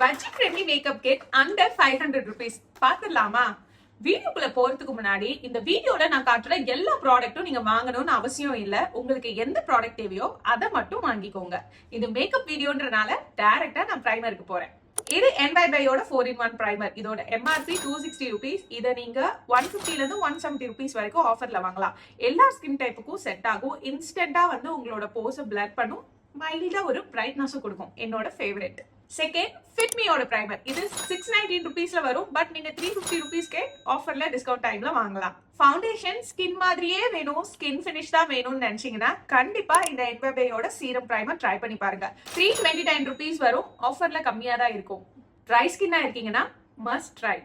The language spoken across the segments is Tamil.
Budget friendly makeup kit under 500 rupees பாத்துடலாமா? வீடியோக்குள்ள போறதுக்கு முன்னாடி இந்த வீடியோல நான் காட்டுற எல்லா ப்ராடக்ட்டும் நீங்க வாங்கணும்னு அவசியம் இல்ல. உங்களுக்கு எந்த ப்ராடக்ட் தேவையோ அதை மட்டும் வாங்கிக்கோங்க. இது மேக்கப் வீடியோன்றனால டைரக்டா நான் பிரைமருக்கு போறேன். இது NYBioட 4-in-1 primer. இதோட MRP 260 rupees. இதை நீங்க 150 ல இருந்து 170 rupees வரைக்கும் ஆஃபர்ல வாங்கலாம். எல்லா ஸ்கின் டைப்புக்கும் செட் ஆகும். இன்ஸ்டன்டா உங்களோட போஸை பிளர் பண்ணும். மைல்டா ஒரு பிரைட்னஸ் கொடுக்கும். என்னோட ஃபேவரட். Second, ஃபிட்மியோட primer. இது 619 rupeesல வரும். பட் நீங்க 350 rupeesக்கே ஆஃபர்ல டிஸ்கவுண்ட் டைம்ல வாங்கலாம். ஃபவுண்டேஷன் ஸ்கின் மாதிரியே வேணும், ஸ்கின் ஃபினிஷ் தான் வேணும்னு நினைச்சீங்கன்னா கண்டிப்பா இந்த NYBioட சீரம் பிரைமர் ட்ரை பண்ணி பாருங்க. 329 rupees வரும். ஆஃபர்ல கம்மியா தான் இருக்கும். ட்ரை ஸ்கின்னா இருக்கீங்கன்னா மஸ்ட் ட்ரை.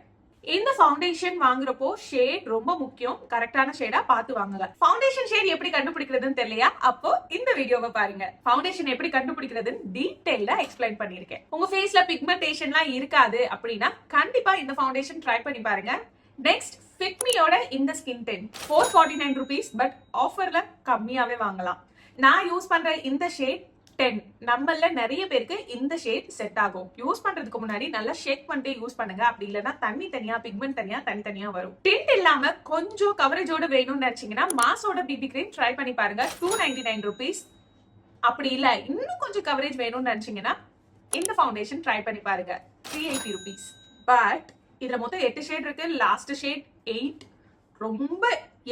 இந்த ஃபவுண்டேஷன் வாங்குறப்போ ஷேட் ரொம்ப முக்கியம். கரெக்டான ஷேடா பார்த்து வாங்குங்க. ஃபவுண்டேஷன் ஷேட் எப்படி கண்டுபிடிக்கிறதுன்னு தெரியலையா? அப்போ இந்த வீடியோவை பாருங்க. ஃபவுண்டேஷன் எப்படி கண்டுபிடிக்கிறதுன்னு டீடைலா எக்ஸ்பிளைன் பண்ணிருக்கேன். உங்க ஃபேஸ்ல பிக்மெண்டேஷன்லாம் இருக்காது அப்படின்னா கண்டிப்பா இந்த ஃபவுண்டேஷன் ட்ரை பண்ணி பாருங்க. நெக்ஸ்ட், ஃபிட்மியோட இந்த ஸ்கின் டென் 449 rupees. பட் ஆஃபர்ல கம்மியாவே வாங்கலாம். நான் யூஸ் பண்ற இந்த ஷேட் 10. நம்மள நிறைய பேருக்கு இந்த ஷேட் செட் ஆகும். யூஸ் பண்றதுக்கு முன்னாடி நல்லா ஷேக் பண்ணிட்டு யூஸ் பண்ணுங்க. அப்படி இல்லைன்னா தண்ணி தனியா, பிக்மெண்ட் தனியா, தனித்தனியா வரும். டிண்ட் இல்லாம கொஞ்சம் கவரேஜோட வேணும்னு நினைச்சீங்கன்னா மாஸோட பிபி கிரீம் ட்ரை பண்ணி பாருங்க. 299 rupees. அப்படி இல்ல இன்னும் கொஞ்சம் கவரேஜ் வேணும்னு நினைச்சீங்கன்னா இந்த ஃபவுண்டேஷன் ட்ரை பண்ணி பாருங்க. 380 rupees. பட் இதுல மொத்தம் 8 ஷேட் இருக்கு. லாஸ்ட் ஷேட் 8 ரொம்ப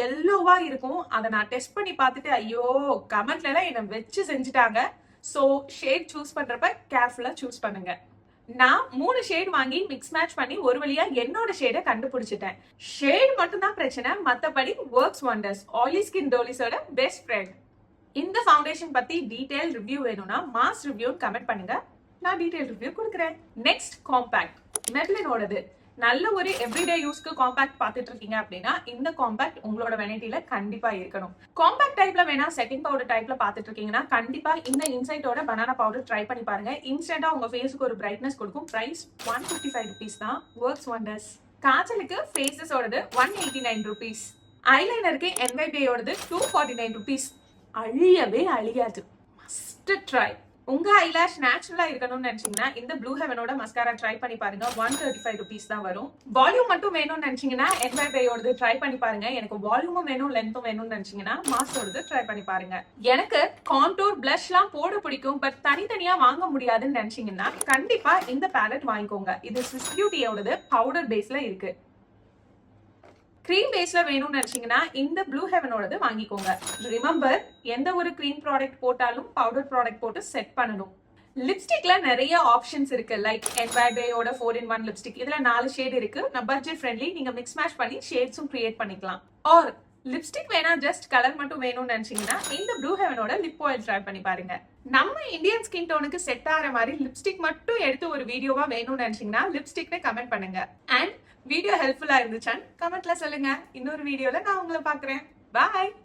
எல்லோவா இருக்கும். அதை நான் டெஸ்ட் பண்ணி பார்த்துட்டு ஐயோ கமெண்ட்ல எல்லாம் என்ன வச்சு செஞ்சுட்டாங்க. ஸோ ஷேட் சூஸ் பண்றப்ப கேர்ஃபுல்லா சூஸ் பண்ணுங்க. நான் 3 ஷேட் வாங்கி மிக்ஸ் மேட்ச் பண்ணி ஒரு வழியா என்னோட ஷேடை கண்டுபிடிச்சிட்டேன். ஷேட் மட்டும் தான் பிரச்சனை, மத்தபடி ஒர்க்ஸ் வண்டர்ஸ். ஆயிலி ஸ்கின் டோலிஸோட பெஸ்ட் ஃப்ரெண்ட். இந்த ஃபவுண்டேஷன் பத்தி டீடைல் ரிவ்யூ வேணும்னா மாஸ் ரிவ்யூ கமெண்ட் பண்ணுங்க. நான் டீடைல் ரிவ்யூ கொடுக்குறேன். Next, compact. மெப்லினோடது. நல்ல ஒரு எவ்ரிடே யூஸ்க்கு காம்பாக்ட் பார்த்துட்டு இருக்கீங்க அப்படின்னா இந்த காம்பாக்ட் உங்களோட வெனைட்டில கண்டிப்பா இருக்கணும். காம்பாக்ட் டைப்ல வேணா செட்டிங் பவுடர் டைப்ல பார்த்துட்டு இருக்கீங்கன்னா கண்டிப்பா இந்த இன்சைட்டோட பனானா பவுடர் ட்ரை பண்ணி பாருங்க. இன்ஸ்டன்டா உங்க ஃபேஸுக்கு ஒரு பிரைட்னஸ் கொடுக்கும். பிரைஸ் 155 rupees தான். Works wonders. காஜலுக்கு ஃபேஸஸோடது 189 rupees. ஐலைனருக்கு NYBioடது 249 rupees. அழியவே அழியாது. Must try. உங்க ஐலாஷ் நேச்சுரலா இருக்கணும்னு நினைச்சீங்கன்னா இந்த ப்ளூ ஹெவனோட மஸ்காரா ட்ரை பண்ணி பாருங்க. 135 rupees தான் வரும். வால்யூம் மட்டும் வேணும்னு நினைச்சீங்கன்னா NYBioடது ட்ரை பண்ணி பாருங்க. எனக்கு வால்யூமும் வேணும், லென்த்தும் வேணும்னு நினைச்சீங்கன்னா மாஸோடது ட்ரை பண்ணி பாருங்க. எனக்கு கான்டூர் பிளஷ்லாம் போட பிடிக்கும், பட் தனித்தனியா வாங்க முடியாதுன்னு நினைச்சீங்கன்னா கண்டிப்பா இந்த பேலட் வாங்கிக்கோங்க. இது ஸ்விஸ் பியூட்டியோடது பவுடர் பேஸ்ல இருக்கு. கிரீம் பேஸ்ல வேணும்னு நினைச்சீங்கன்னா இந்த ப்ளூ ஹெவனோடது வாங்கிக்கோங்க. ரிமெம்பர், எந்த ஒரு கிரீம் ப்ராடக்ட் போட்டாலும் பவுடர் ப்ராடக்ட் போட்டு செட் பண்ணணும். லிப்ஸ்டிக்ல நிறைய ஆப்ஷன்ஸ் இருக்கு. லைக் NYBioட 4-in-1 லிப்ஸ்டிக். இதுல 4 ஷேட் இருக்கு. நான் பட்ஜெட் ஃப்ரெண்ட்லி. நீங்க மிக்ஸ் மேட்ச் பண்ணி ஷேட்ஸும் கிரியேட் பண்ணிக்கலாம். ஆர் லிப்ஸ்டிக் வேணா ஜஸ்ட் கலர் மட்டும் வேணும்னு நினைச்சீங்கன்னா இந்த ப்ளூ ஹெவனோட லிப் ஆயில் ட்ரை பண்ணி பாருங்க. நம்ம இந்தியன் ஸ்கின் டோனுக்கு செட் ஆகிற மாதிரி லிப்ஸ்டிக் மட்டும் எடுத்து ஒரு வீடியோவா வேணும்னு நினைச்சீங்கன்னா லிப்ஸ்டிக்னு கமெண்ட் பண்ணுங்க. அண்ட் வீடியோ ஹெல்ப்ஃபுல்லா இருந்துச்சான்னு கமெண்ட்ல சொல்லுங்க. இன்னொரு வீடியோல நான் உங்களை பாக்குறேன். பாய்.